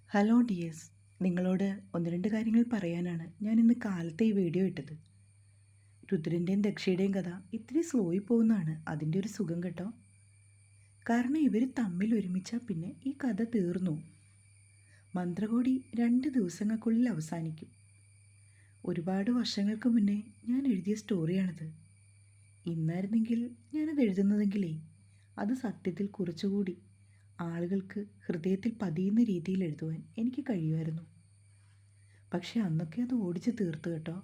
Hello dears, നിങ്ങളോട് ഒന്ന് രണ്ട് കാര്യങ്ങൾ പറയാനാണ് ഞാൻ ഇന്ന് കാലത്തെ ഈ വീഡിയോ ഇട്ടത്. രുദ്രൻ്റെയും ദക്ഷയുടെയും കഥ ഇത്തിരി സ്ലോയി പോകുന്നതാണ് അതിൻ്റെ ഒരു സുഖം കേട്ടോ. കാരണം ഇവർ തമ്മിൽ ഒരുമിച്ചാൽ പിന്നെ ഈ കഥ തീർന്നു. മന്ത്രകോടി 2 ദിവസങ്ങൾക്കുള്ളിൽ അവസാനിക്കും. ഒരുപാട് വർഷങ്ങൾക്ക് മുന്നേ ഞാൻ എഴുതിയ സ്റ്റോറിയാണിത്. ഇന്നായിരുന്നെങ്കിൽ ഞാനത് എഴുതുന്നതെങ്കിലേ അത് സത്യത്തിൽ കുറച്ചുകൂടി ആളുകൾക്ക് ഹൃദയത്തിൽ പതിയുന്ന രീതിയിൽ എഴുതുവാൻ എനിക്ക് കഴിയുമായിരുന്നു. പക്ഷെ അന്നൊക്കെ അത് ഓടിച്ച് തീർത്തു കേട്ടോ.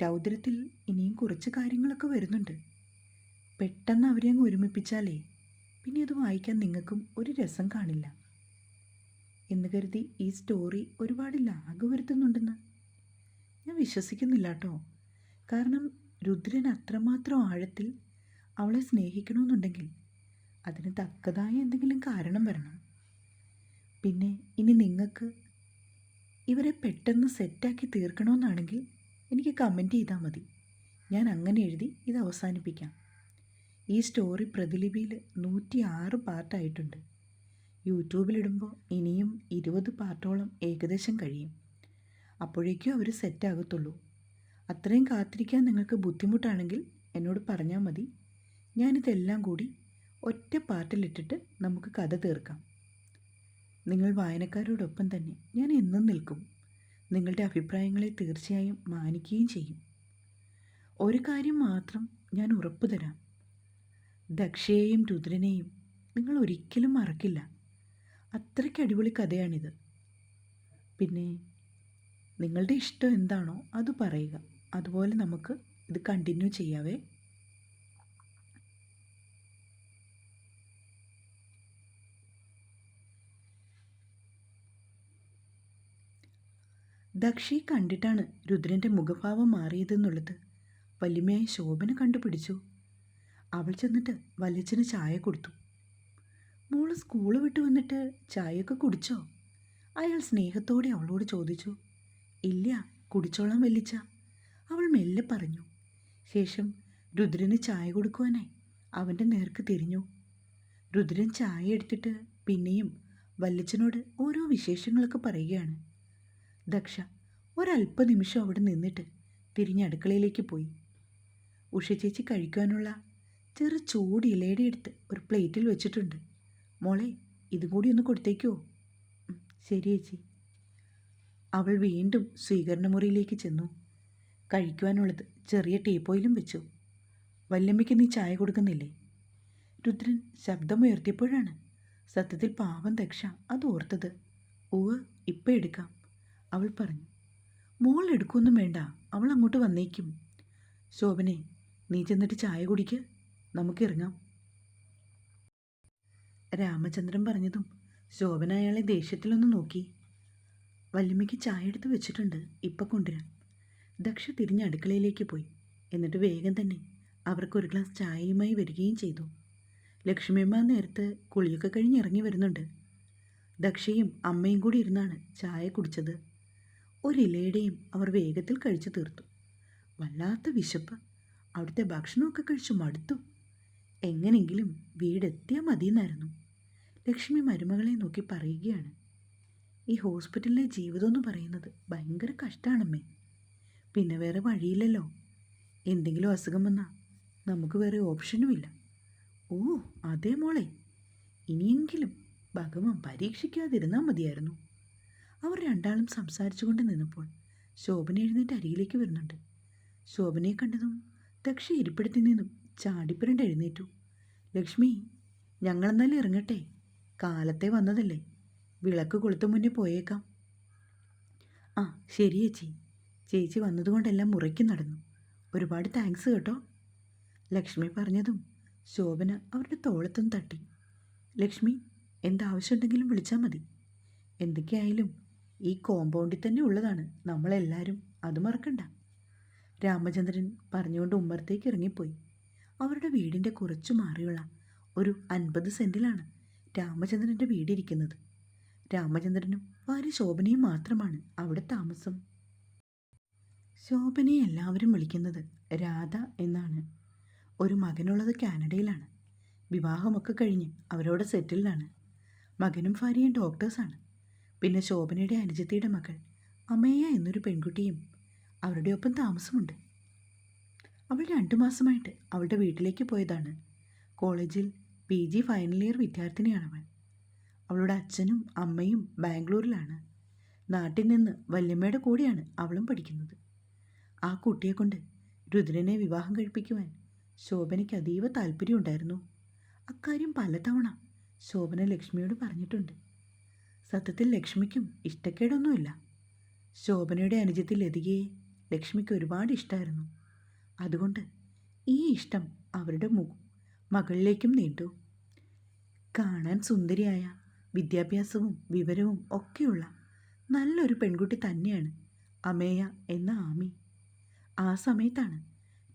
രൗദ്രത്തിൽ ഇനിയും കുറച്ച് കാര്യങ്ങളൊക്കെ വരുന്നുണ്ട്. പെട്ടെന്ന് അവരെ അങ്ങ് ഒരുമിപ്പിച്ചാലേ പിന്നെ അത് വായിക്കാൻ നിങ്ങൾക്കും ഒരു രസം കാണില്ല എന്ന് കരുതി ഈ സ്റ്റോറി ഒരുപാട് ലാഗ് വരുത്തുന്നുണ്ടെന്ന് ഞാൻ വിശ്വസിക്കുന്നില്ല കേട്ടോ. കാരണം രുദ്രൻ അത്രമാത്രം ആഴത്തിൽ അവളെ സ്നേഹിക്കണമെന്നുണ്ടെങ്കിൽ അതിന് തക്കതായ എന്തെങ്കിലും കാരണം വരണം. പിന്നെ ഇനി നിങ്ങൾക്ക് ഇവരെ പെട്ടെന്ന് സെറ്റാക്കി തീർക്കണമെന്നാണെങ്കിൽ എനിക്ക് കമൻറ്റ് ചെയ്താൽ മതി. ഞാൻ അങ്ങനെ എഴുതി ഇത് അവസാനിപ്പിക്കാം. ഈ സ്റ്റോറി പ്രതിലിപിയിൽ 106 പാർട്ടായിട്ടുണ്ട്. യൂട്യൂബിലിടുമ്പോൾ ഇനിയും 20 പാർട്ടോളം ഏകദേശം കഴിയും. അപ്പോഴേക്കും അവർ സെറ്റാകത്തുള്ളൂ. അത്രയും കാത്തിരിക്കാൻ നിങ്ങൾക്ക് ബുദ്ധിമുട്ടാണെങ്കിൽ എന്നോട് പറഞ്ഞാൽ മതി. ഞാനിതെല്ലാം കൂടി ഒറ്റ പാർട്ടിലിട്ടിട്ട് നമുക്ക് കഥ തീർക്കാം. നിങ്ങൾ വായനക്കാരോടൊപ്പം തന്നെ ഞാൻ എന്നും നിൽക്കും. നിങ്ങളുടെ അഭിപ്രായങ്ങളെ തീർച്ചയായും മാനിക്കുകയും ചെയ്യും. ഒരു കാര്യം മാത്രം ഞാൻ ഉറപ്പു തരാം, ദക്ഷയെയും രുദ്രനെയും നിങ്ങൾ ഒരിക്കലും മറക്കില്ല. അത്രയ്ക്ക് അടിപൊളി കഥയാണിത്. പിന്നെ നിങ്ങളുടെ ഇഷ്ടം എന്താണോ അത് പറയുക. അതുപോലെ നമുക്ക് ഇത് കണ്ടിന്യൂ ചെയ്യാവേ. ദക്ഷയെ കണ്ടിട്ടാണ് രുദ്രൻ്റെ മുഖഭാവം മാറിയതെന്നുള്ളത് വല്യമ്മയായ ശോഭന കണ്ടുപിടിച്ചു. അവൾ ചെന്നിട്ട് വല്യച്ഛന് ചായ കൊടുത്തു. മോള് സ്കൂള് വിട്ട് വന്നിട്ട് ചായയൊക്കെ കുടിച്ചോ? അയാൾ സ്നേഹത്തോടെ അവളോട് ചോദിച്ചു. ഇല്ല, കുടിച്ചോളാം വല്യച്ഛ, അവൾ മെല്ലെ പറഞ്ഞു. ശേഷം രുദ്രന് ചായ കൊടുക്കുവാനായി അവൻ്റെ നേർക്ക് തിരിഞ്ഞു. രുദ്രൻ ചായ എടുത്തിട്ട് പിന്നെയും വല്യച്ഛനോട് ഓരോ വിശേഷങ്ങളൊക്കെ പറയുകയാണ്. ദക്ഷ ഒരല്പ നിമിഷം അവിടെ നിന്നിട്ട് തിരിഞ്ഞ് അടുക്കളയിലേക്ക് പോയി. ഉഷ ചേച്ചി കഴിക്കാനുള്ള ചെറു ചൂട് ഇലയുടെ എടുത്ത് ഒരു പ്ലേറ്റിൽ വെച്ചിട്ടുണ്ട്. മോളെ, ഇതും കൂടി ഒന്ന് കൊടുത്തേക്കുമോ? ശരി ചേച്ചി. അവൾ വീണ്ടും സ്വീകരണ മുറിയിലേക്ക് ചെന്നു. കഴിക്കുവാനുള്ളത് ചെറിയ ടീപ്പോയിലും വെച്ചു. വല്യമ്മയ്ക്ക് നീ ചായ കൊടുക്കുന്നില്ലേ? രുദ്രൻ ശബ്ദമുയർത്തിയപ്പോഴാണ് സത്യത്തിൽ പാവം ദക്ഷ അത് ഓർത്തത്. ഉവ്, ഇപ്പം എടുക്കാം, അവൾ പറഞ്ഞു. മോൾ എടുക്കൊന്നും വേണ്ട, അവൾ അങ്ങോട്ട് വന്നേക്കും. ശോഭനെ, നീ ചെന്നിട്ട് ചായ കുടിക്ക്, നമുക്കിറങ്ങാം. രാമചന്ദ്രൻ പറഞ്ഞതും ശോഭന അയാളെ ദേഷ്യത്തിലൊന്ന് നോക്കി. വല്യമ്മയ്ക്ക് ചായ എടുത്ത് വെച്ചിട്ടുണ്ട്, ഇപ്പം കൊണ്ടുവരാം. ദക്ഷ തിരിഞ്ഞ് അടുക്കളയിലേക്ക് പോയി. എന്നിട്ട് വേഗം തന്നെ അവർക്കൊരു ഗ്ലാസ് ചായയുമായി വരികയും ചെയ്തു. ലക്ഷ്മിയമ്മ നേരത്ത് കുളിയൊക്കെ കഴിഞ്ഞ് ഇറങ്ങി വരുന്നുണ്ട്. ദക്ഷയും അമ്മയും കൂടി ഇരുന്നാണ് ചായ കുടിച്ചത്. ഒരിലയുടെയും അവർ വേഗത്തിൽ കഴിച്ചു തീർത്തു. വല്ലാത്ത വിശപ്പ്. അവിടുത്തെ ഭക്ഷണമൊക്കെ കഴിച്ചു മടുത്തു. എങ്ങനെങ്കിലും വീടെത്തിയാൽ മതിയെന്നായിരുന്നു. ലക്ഷ്മി മരുമകളെ നോക്കി പറയുകയാണ്. ഈ ഹോസ്പിറ്റലിലെ ജീവിതം എന്ന് പറയുന്നത് ഭയങ്കര കഷ്ടമാണമ്മേ. പിന്നെ വേറെ വഴിയില്ലല്ലോ. എന്തെങ്കിലും അസുഖം വന്നാൽ നമുക്ക് വേറെ ഓപ്ഷനുമില്ല. ഓ അതേ മോളെ, ഇനിയെങ്കിലും ഭഗവാൻ പരീക്ഷിക്കാതിരുന്നാൽ മതിയായിരുന്നു. അവർ രണ്ടാളും സംസാരിച്ചു കൊണ്ട് നിന്നപ്പോൾ ശോഭന എഴുന്നേറ്റ് അരിയിലേക്ക് വരുന്നുണ്ട്. ശോഭനയെ കണ്ടതും ദക്ഷ ഇരിപ്പിടത്തിൽ നിന്നും ചാടിപ്പുരണ്ട് എഴുന്നേറ്റു. ലക്ഷ്മി, ഞങ്ങളെന്നാലും ഇറങ്ങട്ടെ, കാലത്തെ വന്നതല്ലേ, വിളക്ക് കൊളുത്തു മുന്നേ പോയേക്കാം. ആ ശരി ചേച്ചി, ചേച്ചി വന്നതുകൊണ്ടെല്ലാം മുറയ്ക്ക് നടന്നു. ഒരുപാട് താങ്ക്സ് കേട്ടോ. ലക്ഷ്മി പറഞ്ഞതും ശോഭന അവരുടെ തോളത്തും തട്ടി. ലക്ഷ്മി, എന്താവശ്യമുണ്ടെങ്കിലും വിളിച്ചാൽ മതി. എന്തൊക്കെയായാലും ഈ കോമ്പൗണ്ടിൽ തന്നെ ഉള്ളതാണ് നമ്മളെല്ലാവരും, അത് മറക്കണ്ട. രാമചന്ദ്രൻ പറഞ്ഞുകൊണ്ട് ഉമ്മറത്തേക്ക് ഇറങ്ങിപ്പോയി. അവരുടെ വീടിൻ്റെ കുറച്ചു മാറിയുള്ള ഒരു 50 സെൻറ്റിലാണ് രാമചന്ദ്രൻ്റെ വീടിരിക്കുന്നത്. രാമചന്ദ്രനും ഭാര്യ ശോഭനയും മാത്രമാണ് അവിടെ താമസം. ശോഭനയെ എല്ലാവരും വിളിക്കുന്നത് രാധ എന്നാണ്. ഒരു മകനുള്ളത് കാനഡയിലാണ്. വിവാഹമൊക്കെ കഴിഞ്ഞ് അവരോട് സെറ്റിൽഡാണ്. മകനും ഭാര്യയും ഡോക്ടേഴ്സാണ്. പിന്നെ ശോഭനയുടെ അനുജത്തിയുടെ മകൾ അമേയ എന്നൊരു പെൺകുട്ടിയും അവരുടെ ഒപ്പം താമസമുണ്ട്. അവൾ 2 മാസമായിട്ട് അവളുടെ വീട്ടിലേക്ക് പോയതാണ്. കോളേജിൽ PG ഫൈനൽ ഇയർ വിദ്യാർത്ഥിനിയാണവൾ. അവളുടെ അച്ഛനും അമ്മയും ബാംഗ്ലൂരിലാണ്. നാട്ടിൽ നിന്ന് വല്യമ്മയുടെ കൂടെയാണ് അവളും പഠിക്കുന്നത്. ആ കുട്ടിയെ കൊണ്ട് രുദ്രനെ വിവാഹം കഴിപ്പിക്കുവാൻ ശോഭനയ്ക്ക് അതീവ താല്പര്യമുണ്ടായിരുന്നു. അക്കാര്യം പലതവണ ശോഭന ലക്ഷ്മിയോട് പറഞ്ഞിട്ടുണ്ട്. സത്യത്തിൽ ലക്ഷ്മിക്കും ഇഷ്ടക്കേടൊന്നുമില്ല. ശോഭനയുടെ അനുജത്തി ലതികയെ ലക്ഷ്മിക്ക് ഒരുപാട് ഇഷ്ടമായിരുന്നു. അതുകൊണ്ട് ഈ ഇഷ്ടം അവരുടെ മകളിലേക്കും നീണ്ടു. കാണാൻ സുന്ദരിയായ, വിദ്യാഭ്യാസവും വിവരവും ഒക്കെയുള്ള നല്ലൊരു പെൺകുട്ടി തന്നെയാണ് അമേയ എന്ന ആമി. ആ സമയത്താണ്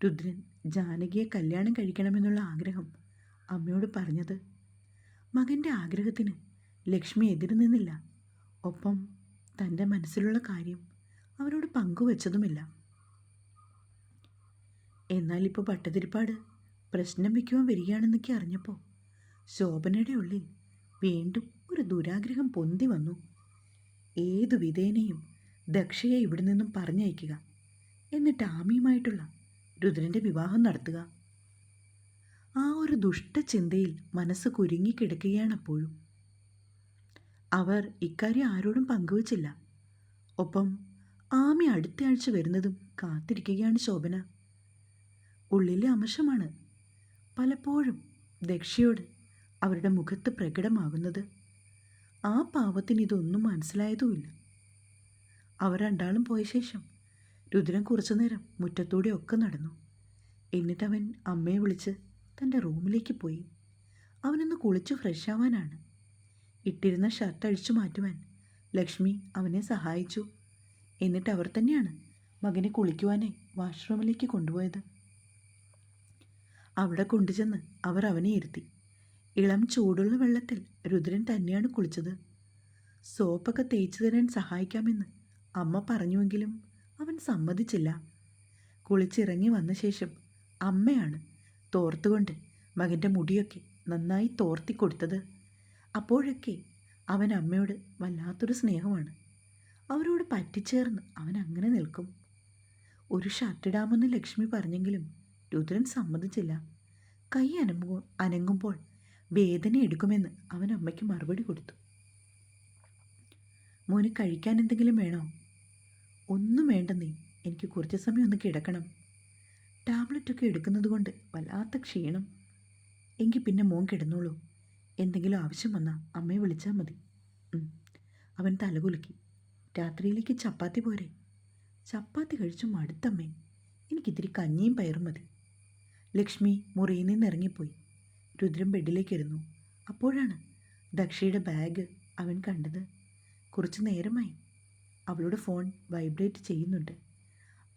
രുദ്രൻ ജാനകിയെ കല്യാണം കഴിക്കണമെന്നുള്ള ആഗ്രഹം അമ്മയോട് പറഞ്ഞത്. മകൻ്റെ ആഗ്രഹത്തിന് ലക്ഷ്മി എതിര് നിന്നില്ല. ഒപ്പം തൻ്റെ മനസ്സിലുള്ള കാര്യം അവരോട് പങ്കുവച്ചതുമില്ല. എന്നാൽ ഇപ്പോൾ ഭട്ടതിരിപ്പാട് പ്രശ്നം വയ്ക്കുവാൻ വരികയാണെന്നൊക്കെ അറിഞ്ഞപ്പോൾ ശോഭനയുടെ ഉള്ളിൽ വീണ്ടും ഒരു ദുരാഗ്രഹം പൊന്തി വന്നു. ഏതു വിധേനയും ദക്ഷയെ ഇവിടെ നിന്നും പറഞ്ഞയക്കുക, എന്നിട്ട് ആമിയുമായിട്ടുള്ള രുദ്രൻ്റെ വിവാഹം നടത്തുക. ആ ഒരു ദുഷ്ടചിന്തയിൽ മനസ്സ് കുരുങ്ങിക്കിടക്കുകയാണപ്പോഴും. അവർ ഇക്കാര്യം ആരോടും പങ്കുവച്ചില്ല. ഒപ്പം ആമി അടുത്ത ആഴ്ച വരുന്നതും കാത്തിരിക്കുകയാണ് ശോഭന. ഉള്ളിലെ അമർഷമാണ് പലപ്പോഴും ദക്ഷയോട് അവരുടെ മുഖത്ത് പ്രകടമാകുന്നത്. ആ പാവത്തിന് ഇതൊന്നും മനസ്സിലായതുമില്ല. അവർ രണ്ടാളും പോയ ശേഷം രുദ്രൻ കുറച്ചുനേരം മുറ്റത്തൂടെ ഒക്കെ നടന്നു. എന്നിട്ടവൻ അമ്മയെ വിളിച്ച് തൻ്റെ റൂമിലേക്ക് പോയി. അവനൊന്ന് കുളിച്ച് ഫ്രഷാവാനാണ്. ഇട്ടിരുന്ന ഷർട്ട് അഴിച്ചു മാറ്റുവാൻ ലക്ഷ്മി അവനെ സഹായിച്ചു. എന്നിട്ട് അവർ തന്നെയാണ് മകനെ കുളിക്കുവാനായി വാഷ്റൂമിലേക്ക് കൊണ്ടുപോയത്. അവിടെ കൊണ്ടുചെന്ന് അവർ അവനെ ഇരുത്തി. ഇളം ചൂടുള്ള വെള്ളത്തിൽ രുദ്രൻ തന്നെയാണ് കുളിച്ചത്. സോപ്പൊക്കെ തേച്ചു തരാൻ സഹായിക്കാമെന്ന് അമ്മ പറഞ്ഞുവെങ്കിലും അവൻ സമ്മതിച്ചില്ല. കുളിച്ചിറങ്ങി വന്ന ശേഷം അമ്മയാണ് തോർത്തുകൊണ്ട് മകൻ്റെ മുടിയൊക്കെ നന്നായി തോർത്തി കൊടുത്തത്. അപ്പോഴൊക്കെ അവൻ അമ്മയോട് വല്ലാത്തൊരു സ്നേഹമാണ്. അവരോട് പറ്റിച്ചേർന്ന് അവൻ അങ്ങനെ നിൽക്കും. ഒരു ഷർട്ടിടാമെന്ന് ലക്ഷ്മി പറഞ്ഞെങ്കിലും രുദ്രൻ സമ്മതിച്ചില്ല. കൈ അനങ്ങുമ്പോൾ വേദന എടുക്കുമെന്ന് അവൻ അമ്മയ്ക്ക് മറുപടി കൊടുത്തു. മോന് കഴിക്കാൻ എന്തെങ്കിലും വേണോ? ഒന്നും വേണ്ടെന്നേ, എനിക്ക് കുറച്ച് സമയം ഒന്ന് കിടക്കണം. ടാബ്ലറ്റൊക്കെ എടുക്കുന്നത് കൊണ്ട് വല്ലാത്ത ക്ഷീണം. എങ്കിൽ പിന്നെ മോൻ കിടന്നോളൂ. എന്തെങ്കിലും ആവശ്യം വന്നാൽ അമ്മയെ വിളിച്ചാൽ മതി. അവൻ തലകുലുക്കി. രാത്രിയിലേക്ക് ചപ്പാത്തി പോരെ? ചപ്പാത്തി കഴിച്ചു മടുത്തമ്മേ. എനിക്കിത്തിരി കഞ്ഞിയും പയറും മതി. ലക്ഷ്മി മുറിയിൽ നിന്ന് ഇറങ്ങിപ്പോയി. രുദ്രൻ ബെഡിലേക്കിരുന്നു. അപ്പോഴാണ് ദക്ഷയുടെ ബാഗ് അവൻ കണ്ടത്. കുറച്ചു നേരമായി അവളുടെ ഫോൺ വൈബ്രേറ്റ് ചെയ്യുന്നുണ്ട്.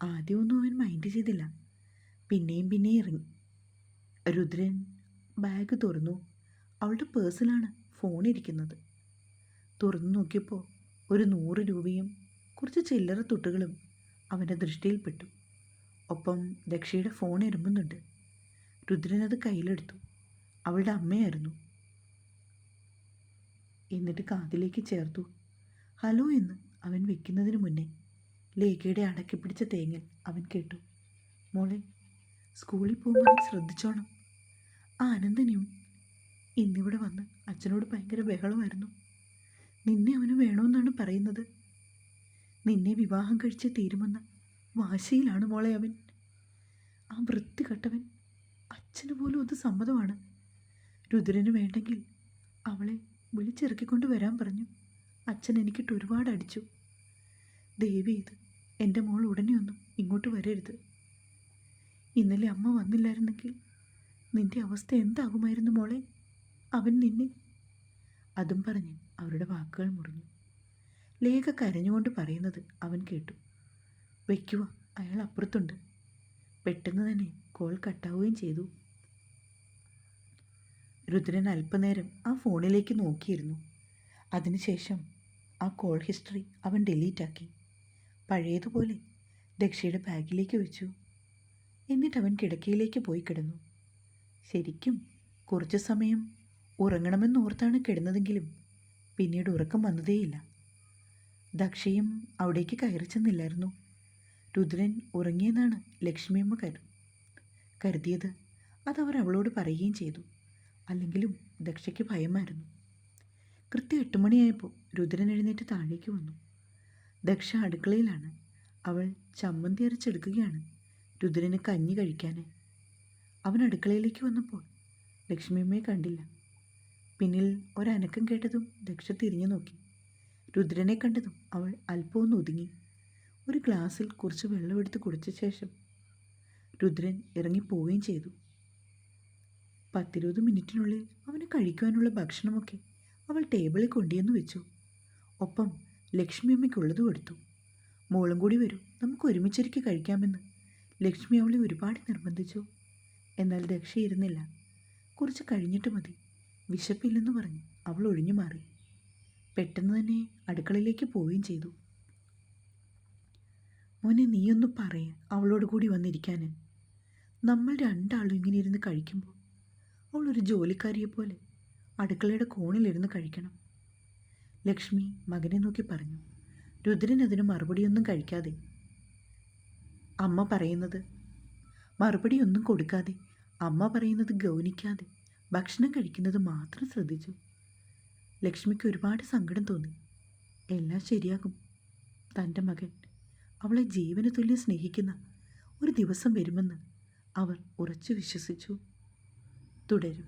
ആദ്യമൊന്നും അവൻ മൈൻഡ് ചെയ്തില്ല. പിന്നെയും ഇറങ്ങി. രുദ്രൻ ബാഗ് തുറന്നു. അവളുടെ പേഴ്സിലാണ് ഫോൺ ഇരിക്കുന്നത്. തുറന്നു നോക്കിയപ്പോൾ ഒരു 100 രൂപയും കുറച്ച് ചില്ലറ തുട്ടുകളും അവൻ്റെ ദൃഷ്ടിയിൽപ്പെട്ടു. ഒപ്പം ദക്ഷയുടെ ഫോൺ എരുമ്പുന്നുണ്ട്. രുദ്രൻ അത് കയ്യിലെടുത്തു. അവളുടെ അമ്മയായിരുന്നു. എന്നിട്ട് കാതിലേക്ക് ചേർത്തു. ഹലോ എന്ന് അവൻ വെക്കുന്നതിന് മുന്നേ ലേഖയുടെ അടക്കിപ്പിടിച്ച തേങ്ങൽ അവൻ കേട്ടു. മോളെ, സ്കൂളിൽ പോകുമ്പോൾ ശ്രദ്ധിച്ചോണം. ആ അനന്തനും ഇന്നിവിടെ വന്ന് അച്ഛനോട് ഭയങ്കര ബഹളമായിരുന്നു. നിന്നെ അവന് വേണമെന്നാണ് പറയുന്നത്. നിന്നെ വിവാഹം കഴിച്ച് തീരുമെന്ന വാശിയിലാണ് മോളെ അവൻ. ആ വൃത്തികെട്ടവൻ അച്ഛന് പോലും അത് സമ്മതമാണ്. രുദ്രന് വേണ്ടെങ്കിൽ അവളെ വിളിച്ചിറക്കിക്കൊണ്ട് വരാൻ പറഞ്ഞു. അച്ഛൻ എനിക്കിട്ട് ഒരുപാട് അടിച്ചു. ദേവി, ഇത് എൻ്റെ മോൾ ഉടനെയൊന്നും ഇങ്ങോട്ട് വരരുത്. ഇന്നലെ അമ്മ വന്നില്ലായിരുന്നെങ്കിൽ നിന്റെ അവസ്ഥ എന്താകുമായിരുന്നു മോളെ? അവൻ നിന്നെ. അതും പറഞ്ഞ് അവരുടെ വാക്കുകൾ മുറിഞ്ഞു. ലേഖ കരഞ്ഞുകൊണ്ട് പറയുന്നത് അവൻ കേട്ടു. വയ്ക്കുക, അയാൾ അപ്പുറത്തുണ്ട്. പെട്ടെന്ന് തന്നെ കോൾ കട്ടാവുകയും ചെയ്തു. രുദ്രൻ അല്പനേരം ആ ഫോണിലേക്ക് നോക്കിയിരുന്നു. അതിനുശേഷം ആ കോൾ ഹിസ്റ്ററി അവൻ ഡിലീറ്റാക്കി. പഴയതുപോലെ ദക്ഷയുടെ ബാഗിലേക്ക് വെച്ചു. എന്നിട്ട് അവൻ കിടക്കയിലേക്ക് പോയി കിടന്നു. ശരിക്കും കുറച്ചു സമയം ഉറങ്ങണമെന്നോർത്താണ് കിടന്നതെങ്കിലും പിന്നീട് ഉറക്കം വന്നതേയില്ല. ദക്ഷയും അവിടേക്ക് കയറി ചെന്നില്ലായിരുന്നു. രുദ്രൻ ഉറങ്ങിയെന്നാണ് ലക്ഷ്മിയമ്മ കരുതിയത്. അതവർ അവളോട് പറയുകയും ചെയ്തു. അല്ലെങ്കിലും ദക്ഷയ്ക്ക് ഭയമായിരുന്നു. കൃത്യം 8 മണിയായപ്പോൾ രുദ്രൻ എഴുന്നേറ്റ് താഴേക്ക് വന്നു. ദക്ഷ അടുക്കളയിലാണ്. അവൾ ചമ്മന്തി അരച്ചെടുക്കുകയാണ് രുദ്രന് കഞ്ഞി കഴിക്കാൻ. അവൻ അടുക്കളയിലേക്ക് വന്നപ്പോൾ ലക്ഷ്മിയമ്മയെ കണ്ടില്ല. പിന്നിൽ ഒരനക്കം കേട്ടതും ദക്ഷ തിരിഞ്ഞു നോക്കി. രുദ്രനെ കണ്ടതും അവൾ അല്പം ഒന്ന് ഒതുങ്ങി. ഒരു ഗ്ലാസ്സിൽ കുറച്ച് വെള്ളമെടുത്ത് കുടിച്ച ശേഷം രുദ്രൻ ഇറങ്ങിപ്പോവുകയും ചെയ്തു. 10-20 മിനിറ്റിനുള്ളിൽ അവന് കഴിക്കുവാനുള്ള ഭക്ഷണമൊക്കെ അവൾ ടേബിളിൽ കൊണ്ടുവന്ന് വെച്ചു. ഒപ്പം ലക്ഷ്മിയമ്മയ്ക്കുള്ളതും എടുത്തു. മോളും കൂടി വരൂ, നമുക്ക് ഒരുമിച്ചിരിക്ക് കഴിക്കാമെന്ന് ലക്ഷ്മി അവളെ ഒരുപാട് നിർബന്ധിച്ചു. എന്നാൽ ദക്ഷ ഇരുന്നില്ല. കുറച്ച് കഴിഞ്ഞിട്ട് മതി, വിശപ്പില്ലെന്ന് പറഞ്ഞ് അവൾ ഒഴിഞ്ഞു മാറി. പെട്ടെന്ന് തന്നെ അടുക്കളയിലേക്ക് പോവുകയും ചെയ്തു. മോനെ, നീയൊന്ന് പറയേ അവളോട് കൂടി വന്നിരിക്കാൻ. നമ്മൾ രണ്ടാളും ഇങ്ങനെ ഇരുന്ന് കഴിക്കുമ്പോൾ അവളൊരു ജോലിക്കാരിയെ പോലെ അടുക്കളയുടെ കോണിലിരുന്ന് കഴിക്കണം. ലക്ഷ്മി മകനെ നോക്കി പറഞ്ഞു. രുദ്രൻ അതിന് മറുപടിയൊന്നും കഴിക്കാതെ മറുപടിയൊന്നും കൊടുക്കാതെ അമ്മ പറയുന്നത് ഗൗനിക്കാതെ ഭക്ഷണം കഴിക്കുന്നത് മാത്രം ശ്രദ്ധിച്ചു. ലക്ഷ്മിക്ക് ഒരുപാട് സങ്കടം തോന്നി. എല്ലാം ശരിയാകും. തൻ്റെ മകൻ അവളെ ജീവന് തുല്യം സ്നേഹിക്കുന്ന ഒരു ദിവസം വരുമെന്ന് അവർ ഉറച്ചു വിശ്വസിച്ചു. തുടരും.